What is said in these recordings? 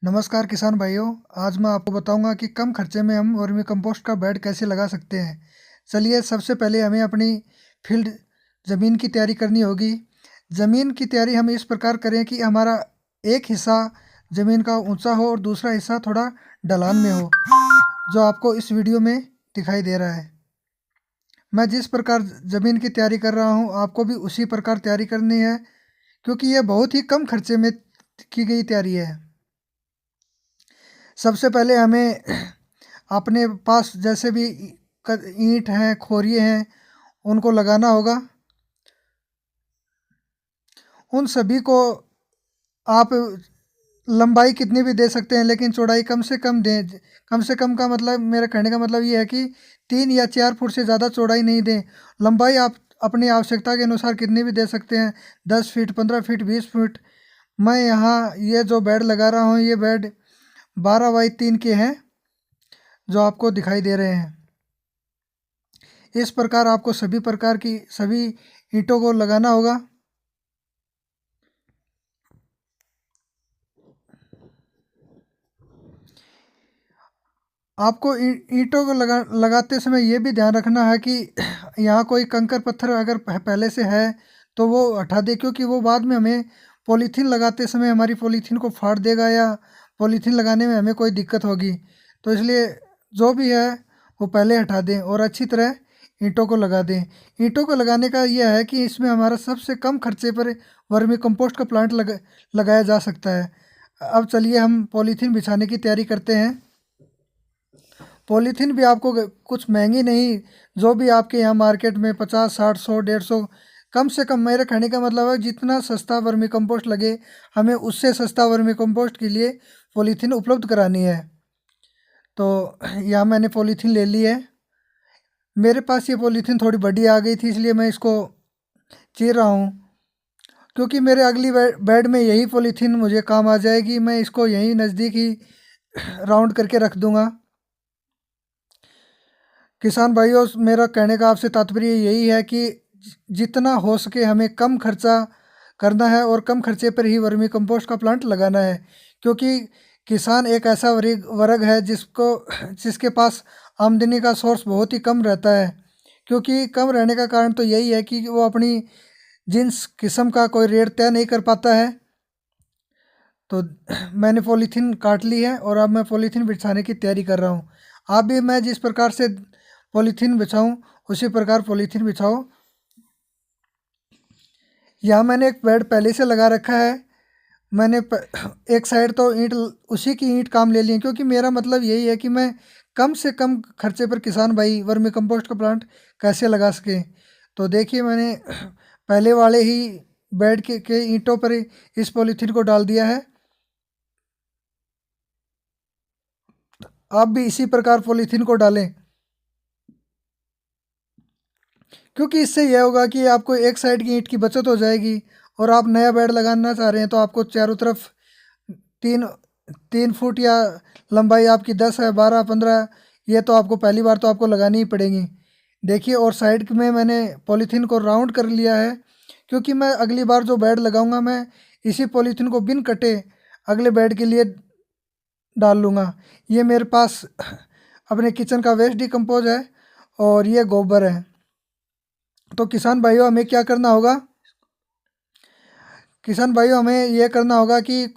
नमस्कार किसान भाइयों। आज मैं आपको बताऊंगा कि कम खर्चे में हम वर्मी कंपोस्ट का बेड कैसे लगा सकते हैं। चलिए, सबसे पहले हमें अपनी फील्ड ज़मीन की तैयारी करनी होगी। ज़मीन की तैयारी हम इस प्रकार करें कि हमारा एक हिस्सा ज़मीन का ऊंचा हो और दूसरा हिस्सा थोड़ा ढलान में हो, जो आपको इस वीडियो में दिखाई दे रहा है। मैं जिस प्रकार ज़मीन की तैयारी कर रहा हूँ, आपको भी उसी प्रकार तैयारी करनी है, क्योंकि यह बहुत ही कम खर्चे में की गई तैयारी है। सबसे पहले हमें अपने पास जैसे भी ईंट हैं, खोरिए हैं, उनको लगाना होगा। उन सभी को आप लंबाई कितनी भी दे सकते हैं, लेकिन चौड़ाई कम से कम दें। कम से कम का मतलब, मेरा कहने का मतलब ये है कि 3 या 4 फुट से ज़्यादा चौड़ाई नहीं दें। लंबाई आप अपनी आवश्यकता के अनुसार कितनी भी दे सकते हैं, 10 फीट, 15 फीट, 20 फीट। मैं यहाँ ये जो बेड लगा रहा हूँ, ये बेड 12 बाई 3 के हैं, जो आपको दिखाई दे रहे हैं। इस प्रकार आपको सभी प्रकार की सभी ईंटों को लगाना होगा। आपको ईंटों को लगाते समय ये भी ध्यान रखना है कि यहाँ कोई कंकर पत्थर अगर पहले से है तो वो हटा दे, क्योंकि वो बाद में हमें पॉलीथीन लगाते समय हमारी पॉलीथीन को फाड़ देगा, या पॉलीथीन लगाने में हमें कोई दिक्कत होगी। तो इसलिए जो भी है वो पहले हटा दें और अच्छी तरह ईंटों को लगा दें। ईंटों को लगाने का यह है कि इसमें हमारा सबसे कम खर्चे पर वर्मी कंपोस्ट का प्लांट लगाया जा सकता है। अब चलिए हम पॉलीथीन बिछाने की तैयारी करते हैं। पॉलीथीन भी आपको कुछ महंगी नहीं, जो भी आपके यहाँ मार्केट में 50, 60, 100, 150, कम से कम, मेरे कहने का मतलब है जितना सस्ता वर्मी कंपोस्ट लगे, हमें उससे सस्ता वर्मी कंपोस्ट के लिए पॉलीथीन उपलब्ध करानी है। तो यहाँ मैंने पॉलीथीन ले ली है। मेरे पास ये पॉलीथीन थोड़ी बड़ी आ गई थी, इसलिए मैं इसको चीर रहा हूँ, क्योंकि मेरे अगली बेड में यही पॉलीथीन मुझे काम आ जाएगी। मैं इसको यहीं नज़दीक ही राउंड करके रख दूँगा। किसान भाइयों, मेरा कहने का आपसे तात्पर्य यही है कि जितना हो सके हमें कम खर्चा करना है और कम खर्चे पर ही वर्मी कंपोस्ट का प्लांट लगाना है, क्योंकि किसान एक ऐसा वर्ग है जिसके पास आमदनी का सोर्स बहुत ही कम रहता है। क्योंकि कम रहने का कारण तो यही है कि वो अपनी जिन्स किस्म का कोई रेट तय नहीं कर पाता है। तो मैंने पॉलीथीन काट ली है और अब मैं पॉलीथीन बिछाने की तैयारी कर रहा हूँ। आप भी मैं जिस प्रकार से पॉलीथीन बिछाऊँ उसी प्रकार पॉलीथीन बिछाओ। यहाँ मैंने एक बेड पहले से लगा रखा है। मैंने एक साइड तो उसी की ईंट काम ले ली है, क्योंकि मेरा मतलब यही है कि मैं कम से कम खर्चे पर किसान भाई वर्मी कंपोस्ट का प्लांट कैसे लगा सके। तो देखिए, मैंने पहले वाले ही बेड के ईंटों पर ही इस पॉलीथीन को डाल दिया है। आप भी इसी प्रकार पॉलीथीन को डालें, क्योंकि इससे यह होगा कि आपको एक साइड की ईंट की बचत हो जाएगी। और आप नया बेड लगाना चाह रहे हैं तो आपको चारों तरफ 3 3 फुट, या लंबाई आपकी 10 है, 12, 15, ये तो आपको पहली बार तो आपको लगानी ही पड़ेगी। देखिए, और साइड में मैंने पॉलीथीन को राउंड कर लिया है, क्योंकि मैं अगली बार जो बेड लगाऊंगा मैं इसी पॉलीथीन को बिन कटे अगले बेड के लिए डाल लूँगा। ये मेरे पास अपने किचन का वेस्ट डिकम्पोज है और ये गोबर है। तो किसान भाइयों, हमें क्या करना होगा? किसान भाइयों, हमें ये करना होगा कि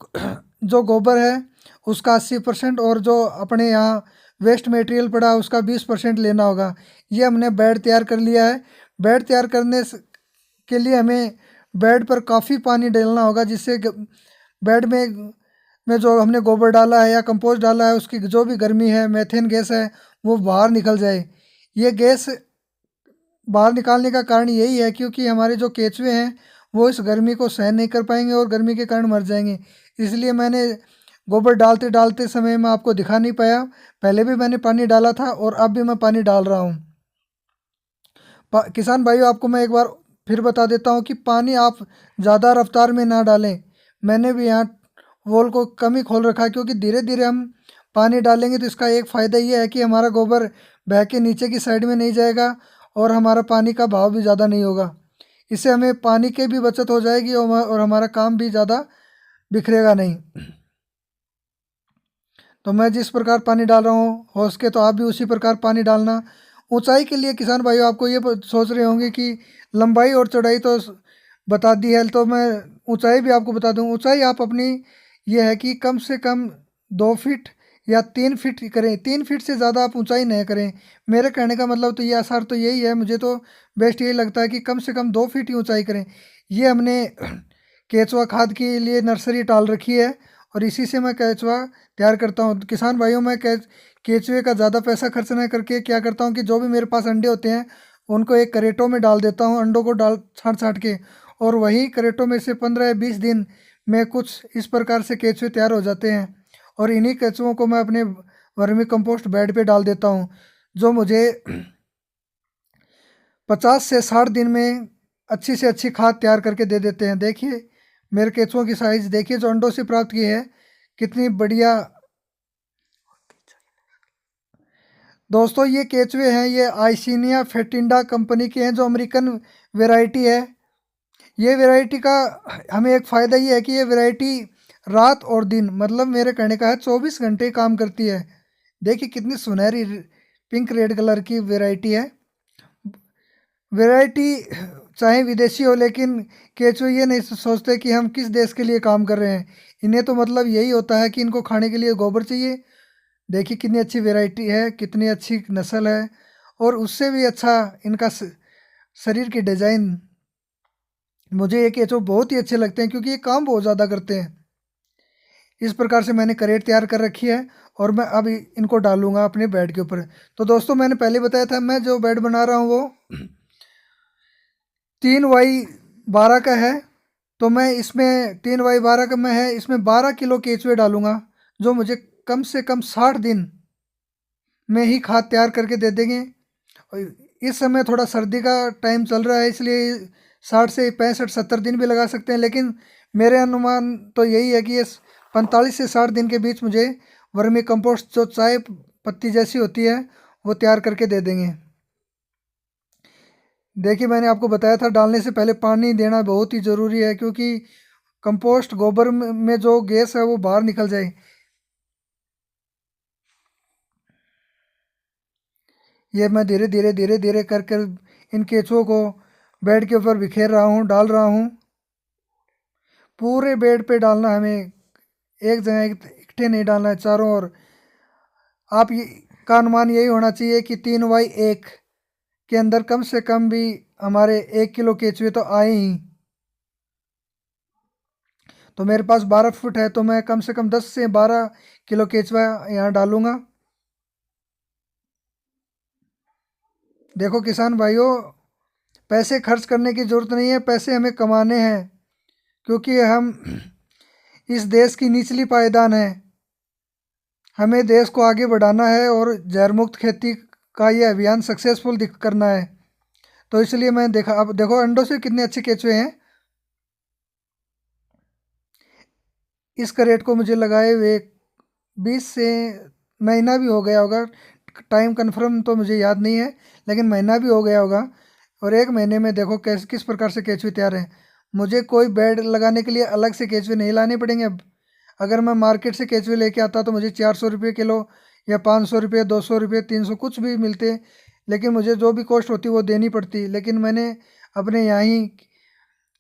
जो गोबर है उसका 80% और जो अपने यहाँ वेस्ट मटेरियल पड़ा है उसका 20% लेना होगा। ये हमने बेड तैयार कर लिया है। बेड तैयार के लिए हमें बेड पर काफ़ी पानी डालना होगा, जिससे बेड में जो हमने गोबर डाला है या कंपोस्ट डाला है उसकी जो भी गर्मी है, मेथेन गैस है, वो बाहर निकल जाए। ये गैस बाहर निकालने का कारण यही है क्योंकि हमारे जो केंचुए हैं वो इस गर्मी को सहन नहीं कर पाएंगे और गर्मी के कारण मर जाएंगे। इसलिए मैंने गोबर डालते डालते समय मैं आपको दिखा नहीं पाया। पहले भी मैंने पानी डाला था और अब भी मैं पानी डाल रहा हूँ। किसान भाइयों, आपको मैं एक बार फिर बता देता हूँ कि पानी आप ज़्यादा रफ्तार में ना डालें। मैंने भी यहाँ वॉल को कम ही खोल रखा है, क्योंकि धीरे धीरे हम पानी डालेंगे तो इसका एक फ़ायदा ये है कि हमारा गोबर बह के नीचे की साइड में नहीं जाएगा और हमारा पानी का बहाव भी ज़्यादा नहीं होगा। इससे हमें पानी की भी बचत हो जाएगी और हमारा काम भी ज़्यादा बिखरेगा नहीं। तो मैं जिस प्रकार पानी डाल रहा हूँ हो सके तो आप भी उसी प्रकार पानी डालना। ऊंचाई के लिए किसान भाइयों आपको ये सोच रहे होंगे कि लंबाई और चौड़ाई तो बता दी है, तो मैं ऊंचाई भी आपको बता दूं। ऊंचाई आप अपनी ये है कि कम से कम 2 फीट या 3 फीट करें, 3 फीट से ज़्यादा आप ऊंचाई नहीं करें। मेरे कहने का मतलब तो ये आसार तो यही है, मुझे तो बेस्ट यही लगता है कि कम से कम 2 फीट ही ऊंचाई करें। ये हमने केचुआ खाद के लिए नर्सरी टाल रखी है और इसी से मैं केचुआ तैयार करता हूँ। किसान भाइयों, मैं केचुए का ज़्यादा पैसा खर्च नहीं करके क्या करता हूँ कि जो भी मेरे पास अंडे होते हैं उनको एक करेटों में डाल देता हूँ, अंडों को डाल छाँट छाँट के, और वही करेटों में से 15 या 20 दिन में कुछ इस प्रकार से केचुए तैयार हो जाते हैं। और इन्हीं केचुओं को मैं अपने वर्मी कंपोस्ट बेड पे डाल देता हूँ, जो मुझे 50 से 60 दिन में अच्छी से अच्छी खाद तैयार करके दे देते हैं। देखिए मेरे केचुओं की साइज़ देखिए, जो अंडों से प्राप्त की है, कितनी बढ़िया। दोस्तों ये केचुए हैं, ये आइसिनिया फेटिंडा कंपनी के हैं, जो अमेरिकन वैरायटी है। ये वैरायटी का हमें एक फ़ायदा ये है कि ये वैरायटी रात और दिन, मतलब मेरे कहने का है 24 घंटे काम करती है। देखिए कितनी सुनहरी पिंक रेड कलर की वैरायटी है। वैरायटी चाहे विदेशी हो, लेकिन केचुए ये नहीं सोचते कि हम किस देश के लिए काम कर रहे हैं। इन्हें तो मतलब यही होता है कि इनको खाने के लिए गोबर चाहिए। देखिए कितनी अच्छी वैरायटी है, कितनी अच्छी नस्ल है, और उससे भी अच्छा इनका शरीर की डिज़ाइन। मुझे ये केचुए बहुत ही अच्छे लगते हैं क्योंकि ये काम बहुत ज़्यादा करते हैं। इस प्रकार से मैंने करेट तैयार कर रखी है और मैं अब इनको डालूंगा अपने बेड के ऊपर। तो दोस्तों मैंने पहले बताया था, मैं जो बेड बना रहा हूँ वो 3x12 का है। तो मैं इसमें 3x12 का मैं है, इसमें 12 किलो केचुए डालूंगा, जो मुझे कम से कम 60 दिन में ही खाद तैयार करके दे देंगे। और इस समय थोड़ा सर्दी का टाइम चल रहा है, इसलिए 60 से 65 70 दिन भी लगा सकते हैं, लेकिन मेरे अनुमान तो यही है कि ये 45 से 60 दिन के बीच मुझे वर्मी कंपोस्ट जो चाय पत्ती जैसी होती है वो तैयार करके दे देंगे। देखिए मैंने आपको बताया था डालने से पहले पानी देना बहुत ही ज़रूरी है, क्योंकि कंपोस्ट गोबर में जो गैस है वो बाहर निकल जाए। ये मैं धीरे धीरे धीरे धीरे कर कर इन केंचुओं को बेड के ऊपर बिखेर रहा हूँ, डाल रहा हूँ। पूरे बेड पे डालना हमें, एक जगह इकट्ठे नहीं डालना है, चारों ओर। आप ये का अनुमान यही होना चाहिए कि 3x1 के अंदर कम से कम भी हमारे 1 किलो केचुए तो आए ही। तो मेरे पास 12 फुट है, तो मैं कम से कम 10 से 12 किलो केचुआ यहाँ डालूंगा। देखो किसान भाइयों, पैसे खर्च करने की ज़रूरत नहीं है, पैसे हमें कमाने हैं, क्योंकि हम इस देश की निचली पायदान है। हमें देश को आगे बढ़ाना है और जहर मुक्त खेती का ये अभियान सक्सेसफुल करना है। तो इसलिए मैं देखा, अब देखो अंडों से कितने अच्छे केचुए हैं। इस करेट को मुझे लगाए हुए 20 से महीना भी हो गया होगा, टाइम कंफर्म तो मुझे याद नहीं है, लेकिन महीना भी हो गया होगा। और 1 महीने में देखो कैसे किस प्रकार से केचुए तैयार हैं। मुझे कोई बेड लगाने के लिए अलग से केचुए नहीं लाने पड़ेंगे अब। अगर मैं मार्केट से केचुए लेके आता तो मुझे 400 रुपये किलो या 500 रुपये, 200 रुपये, 300 कुछ भी मिलते, लेकिन मुझे जो भी कॉस्ट होती वो देनी पड़ती। लेकिन मैंने अपने यहाँ ही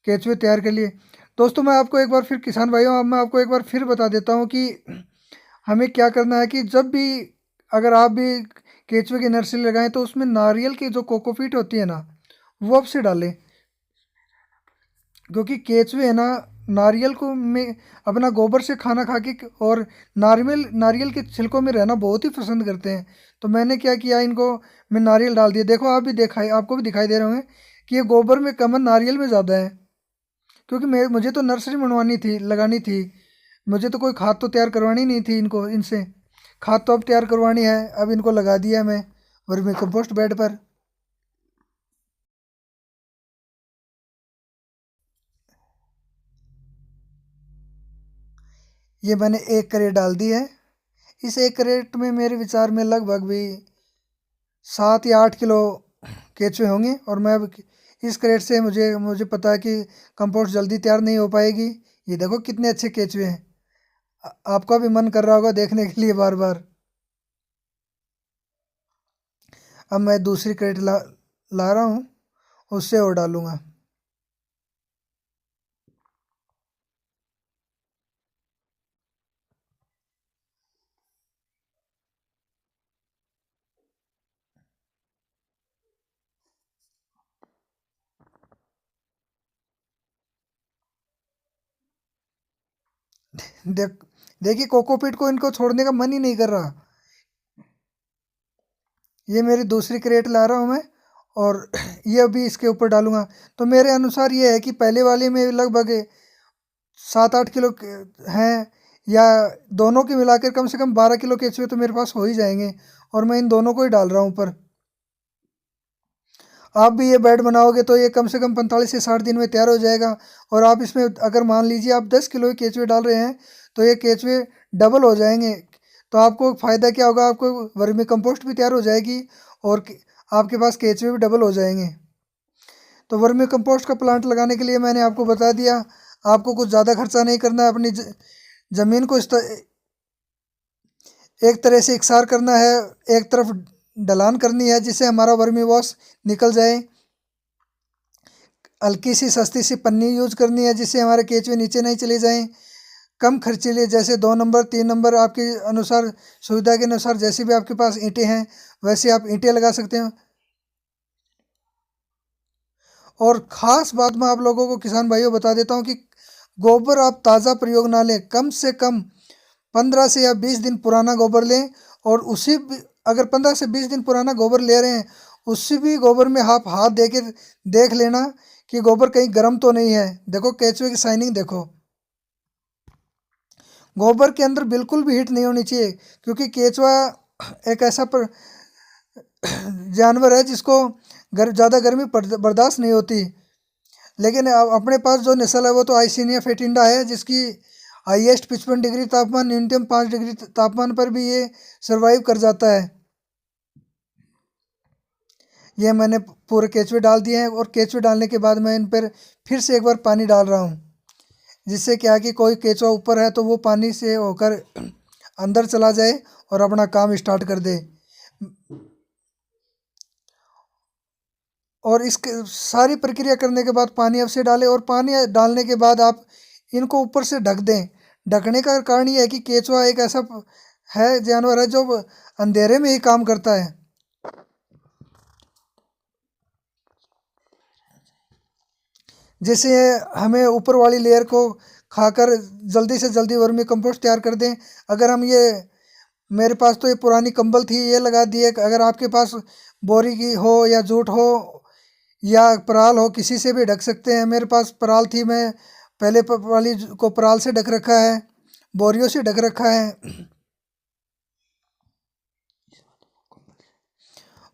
केचुए तैयार कर लिए। दोस्तों मैं आपको एक बार फिर, किसान भाइयों, अब मैं आपको एक बार फिर बता देता हूँ कि हमें क्या करना है कि जब भी, अगर आप भी केचुए की नर्सरी लगाएं तो उसमें नारियल की जो कोकोपीट होती है ना, वो अब से डालें। क्योंकि केचुए है ना, नारियल को में अपना गोबर से खाना खा के और नारियल नारियल के छिलकों में रहना बहुत ही पसंद करते हैं। तो मैंने क्या किया, इनको मैं नारियल डाल दिया। देखो आप भी दिखाई, आपको भी दिखाई दे रहे होंगे कि ये गोबर में कम है, नारियल में ज़्यादा है। क्योंकि मुझे तो नर्सरी बनवानी थी, लगानी थी, मुझे तो कोई खाद तो तैयार करवानी नहीं थी इनको, इनसे खाद तो अब तैयार करवानी है। अब इनको लगा दिया मैं वर्मी कंपोस्ट बेड पर। ये मैंने 1 करेट डाल दी है। इस 1 करेट में मेरे विचार में लगभग भी 7 या 8 किलो केचुए होंगे। और मैं अब इस करेट से मुझे मुझे पता है कि कंपोस्ट जल्दी तैयार नहीं हो पाएगी। ये देखो कितने अच्छे केचुए हैं। आपका भी मन कर रहा होगा देखने के लिए बार बार। अब मैं दूसरी क्रेट ला रहा हूँ, उससे और डालूंगा। देख देखिए कोकोपीट को इनको छोड़ने का मन ही नहीं कर रहा। ये मेरी दूसरी क्रेट ला रहा हूँ मैं, और ये अभी इसके ऊपर डालूंगा। तो मेरे अनुसार ये है कि पहले वाले में लगभग 7-8 किलो हैं, या दोनों के मिलाकर कम से कम 12 किलो केचुए तो मेरे पास हो ही जाएंगे, और मैं इन दोनों को ही डाल रहा हूँ ऊपर। आप भी ये बेड बनाओगे तो ये कम से कम 45 से 60 दिन में तैयार हो जाएगा। और आप इसमें अगर मान लीजिए आप 10 किलो के केचुए डाल रहे हैं, तो ये केचुए डबल हो जाएंगे। तो आपको फ़ायदा क्या होगा, आपको वर्मी कंपोस्ट भी तैयार हो जाएगी, और आपके पास केचुए भी डबल हो जाएंगे। तो वर्मी कंपोस्ट का प्लांट लगाने के लिए मैंने आपको बता दिया। आपको कुछ ज़्यादा खर्चा नहीं करना है, अपनी ज़मीन को एक तरह से इकसार करना है, एक तरफ ढलान करनी है जिससे हमारा वर्मी वॉश निकल जाए। हल्की सी सस्ती सी पन्नी यूज करनी है जिससे हमारे केचुए नीचे नहीं चले जाएं। कम खर्चीले, जैसे 2 नंबर 3 नंबर आपके अनुसार, सुविधा के अनुसार, जैसे भी आपके पास ईंटें हैं वैसे आप ईंटें लगा सकते हैं। और ख़ास बात मैं आप लोगों को किसान भाइयों बता देता हूँ कि गोबर आप ताज़ा प्रयोग ना लें, कम से कम 15 से या 20 दिन पुराना गोबर लें। और अगर 15 से 20 दिन पुराना गोबर ले रहे हैं, उसी भी गोबर में आप हाथ दे के देख लेना कि गोबर कहीं गर्म तो नहीं है। देखो केचुए की शाइनिंग देखो, गोबर के अंदर बिल्कुल भी हीट नहीं होनी चाहिए, क्योंकि केचुआ एक ऐसा जानवर है जिसको ज़्यादा गर्मी बर्दाश्त नहीं होती। लेकिन अपने पास जो नस्ल है वो तो आइसिनिया फेटिंडा है, जिसकी हाईएस्ट 55 डिग्री तापमान, न्यूनतम 5 डिग्री तापमान पर भी ये सरवाइव कर जाता है। ये मैंने पूरे केचुए डाल दिए हैं, और केचुए डालने के बाद मैं इन पर फिर से एक बार पानी डाल रहा हूँ, जिससे क्या कि कोई केचुआ ऊपर है तो वो पानी से होकर अंदर चला जाए और अपना काम स्टार्ट कर दे। और इस सारी प्रक्रिया करने के बाद पानी अब से डालें, और पानी डालने के बाद आप इनको ऊपर से ढक दें। ढकने का कारण ये है कि केचुआ एक ऐसा है जानवर है जो अंधेरे में ही काम करता है। जैसे हमें ऊपर वाली लेयर को खाकर जल्दी से जल्दी वर्मी कंपोस्ट तैयार कर दें। अगर हम ये, मेरे पास तो ये पुरानी कंबल थी, ये लगा दिए। अगर आपके पास बोरी की हो या जूट हो या पराल हो, किसी से भी ढक सकते हैं। मेरे पास पराल थी, मैं पहले वाली को पराल से ढक रखा है, बोरियों से ढक रखा है।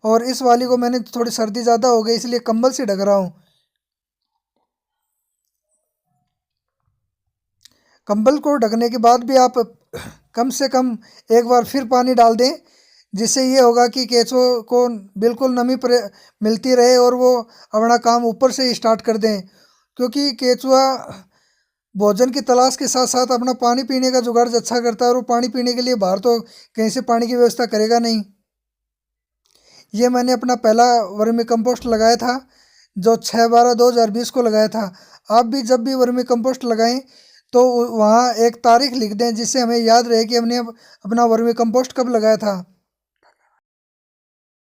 और इस वाली को मैंने, थोड़ी सर्दी ज़्यादा हो गई इसलिए कंबल से ढक रहा हूँ। कंबल को ढकने के बाद भी आप कम से कम एक बार फिर पानी डाल दें, जिससे ये होगा कि केंचुओं को बिल्कुल नमी मिलती रहे और वो अपना काम ऊपर से ही स्टार्ट कर दें। क्योंकि केंचुआ भोजन की तलाश के साथ साथ अपना पानी पीने का जुगाड़ अच्छा करता है, और वो पानी पीने के लिए बाहर तो कहीं से पानी की व्यवस्था करेगा नहीं। ये मैंने अपना पहला वर्मी कंपोस्ट लगाया था, जो 6/12/2020 को लगाया था। आप भी जब भी वर्मी कंपोस्ट लगाएं तो वहाँ एक तारीख लिख दें, जिससे हमें याद रहे कि हमने अपना वर्मी कंपोस्ट कब लगाया था।